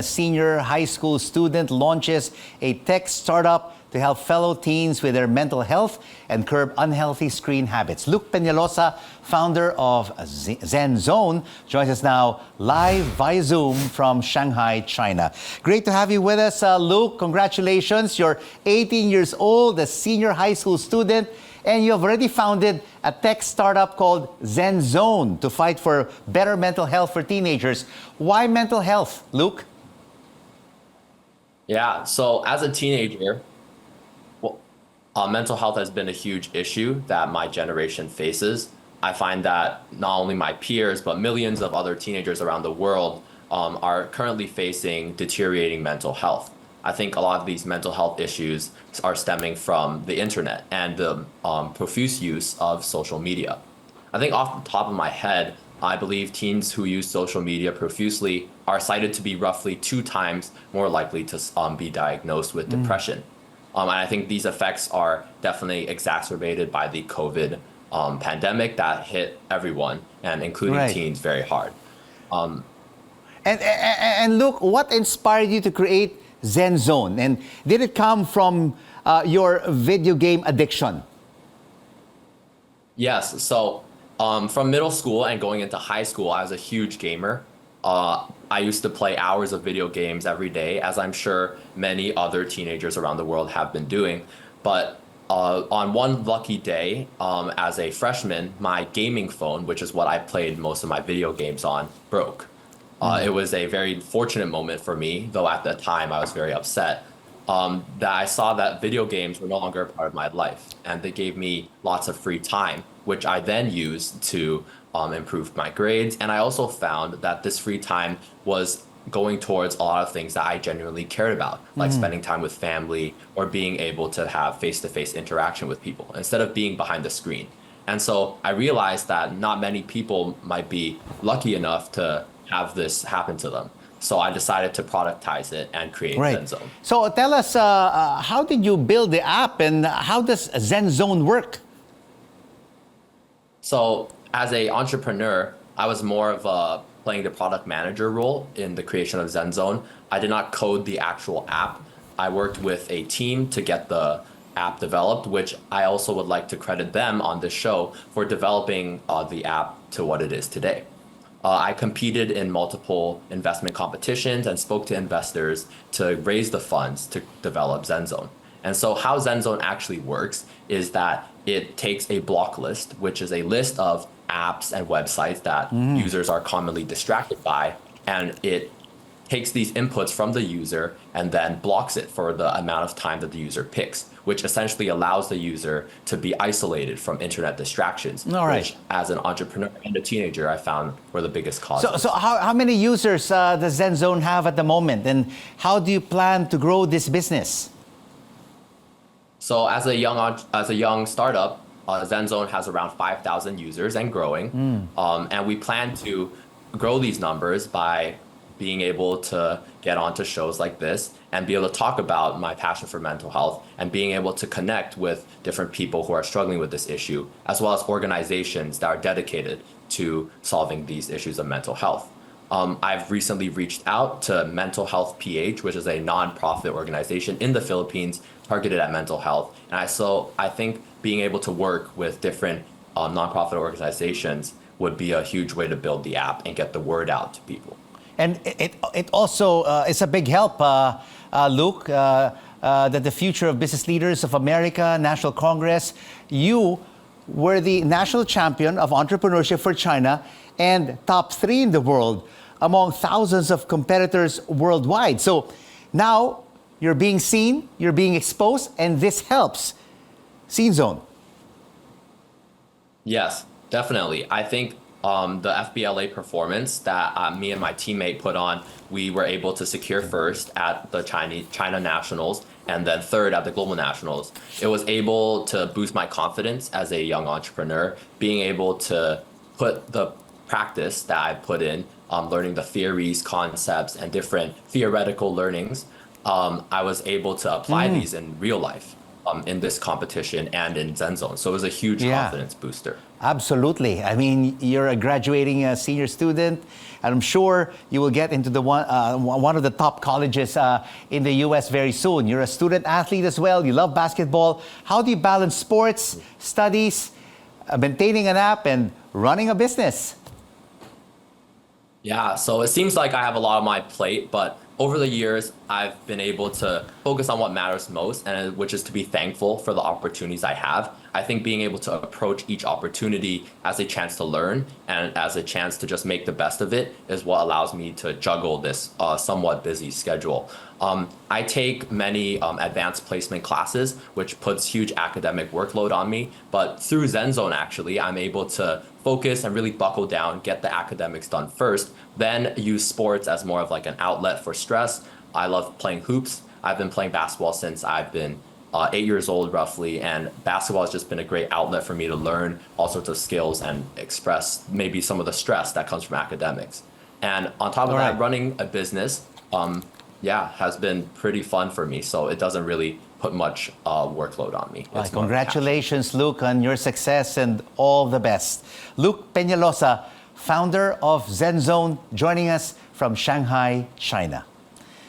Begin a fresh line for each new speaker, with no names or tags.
A senior high school student launches a tech startup to help fellow teens with their mental health and curb unhealthy screen habits. Luke Peñaloza, founder of ZenZone, joins us now live via Zoom from Shanghai, China. Great to have you with us, Luke. Congratulations. You're 18 years old, a senior high school student, and you have already founded a tech startup called ZenZone to fight for better mental health for teenagers. Why mental health, Luke?
Yeah, so as a teenager, mental health has been a huge issue that my generation faces. I find that not only my peers, but millions of other teenagers around the world are currently facing deteriorating mental health. I think a lot of these mental health issues are stemming from the internet and the profuse use of social media. I think off the top of my head, I believe teens who use social media profusely are cited to be roughly 2 times more likely to be diagnosed with depression. And I think these effects are definitely exacerbated by the COVID pandemic that hit everyone, and including teens, very hard.
And look, what inspired you to create ZenZone? And did it come from your video game addiction?
Yes, so from middle school and going into high school, I was a huge gamer. I used to play hours of video games every day, as I'm sure many other teenagers around the world have been doing. But on one lucky day, as a freshman, my gaming phone, which is what I played most of my video games on, broke. It was a very fortunate moment for me, though at the time I was very upset, that I saw that video games were no longer a part of my life, and they gave me lots of free time, which I then used to improve my grades. And I also found that this free time was going towards a lot of things that I genuinely cared about, like spending time with family or being able to have face-to-face interaction with people instead of being behind the screen. And so I realized that not many people might be lucky enough to have this happen to them. So I decided to productize it and create ZenZone.
So tell us, how did you build the app, and how does ZenZone work?
So as an entrepreneur, I was more of playing the product manager role in the creation of ZenZone. I did not code the actual app. I worked with a team to get the app developed, which I also would like to credit them on this show for developing the app to what it is today. I competed in multiple investment competitions and spoke to investors to raise the funds to develop ZenZone. And so how ZenZone actually works is that it takes a block list, which is a list of apps and websites that users are commonly distracted by, and it takes these inputs from the user and then blocks it for the amount of time that the user picks, which essentially allows the user to be isolated from internet distractions, which as an entrepreneur and a teenager I found were the biggest causes.
So how many users does ZenZone have at the moment, and how do you plan to grow this business?
So as a young startup, ZenZone has around 5,000 users and growing. And we plan to grow these numbers by being able to get onto shows like this and be able to talk about my passion for mental health and being able to connect with different people who are struggling with this issue, as well as organizations that are dedicated to solving these issues of mental health. I've recently reached out to Mental Health PH, which is a nonprofit organization in the Philippines targeted at mental health. And I think being able to work with different nonprofit organizations would be a huge way to build the app and get the word out to people.
And it also is a big help, Luke, that the Future of Business Leaders of America National Congress, you were the national champion of entrepreneurship for China and top 3 in the world among thousands of competitors worldwide. So now you're being seen, you're being exposed, and this helps ZenZone.
Yes, definitely. I think the FBLA performance that me and my teammate put on, we were able to secure first at the China Nationals and then third at the Global Nationals. It was able to boost my confidence as a young entrepreneur, being able to put the practice that I put in, learning the theories, concepts, and different theoretical learnings. I was able to apply these in real life. in this competition and in ZenZone. So it was a huge
Yeah.
confidence booster.
Absolutely. I mean, you're a graduating senior student, and I'm sure you will get into the one of the top colleges in the U.S. very soon. You're a student athlete as well. You love basketball. How do you balance sports, studies, maintaining an app, and running a business?
Yeah, so it seems like I have a lot on my plate, but over the years, I've been able to focus on what matters most, and which is to be thankful for the opportunities I have. I think being able to approach each opportunity as a chance to learn and as a chance to just make the best of it is what allows me to juggle this somewhat busy schedule. I take many advanced placement classes, which puts huge academic workload on me. But through ZenZone, actually, I'm able to focus and really buckle down, get the academics done first, then use sports as more of like an outlet for stress. I love playing hoops. I've been playing basketball since I've been 8 years old, roughly, and basketball has just been a great outlet for me to learn all sorts of skills and express maybe some of the stress that comes from academics. And on top of
All
that,
right.
running a business, has been pretty fun for me. So it doesn't really put much workload on me. It's more of a
Congratulations, Luke, on your success and all the best. Luke Peñaloza, founder of ZenZone, joining us from Shanghai, China.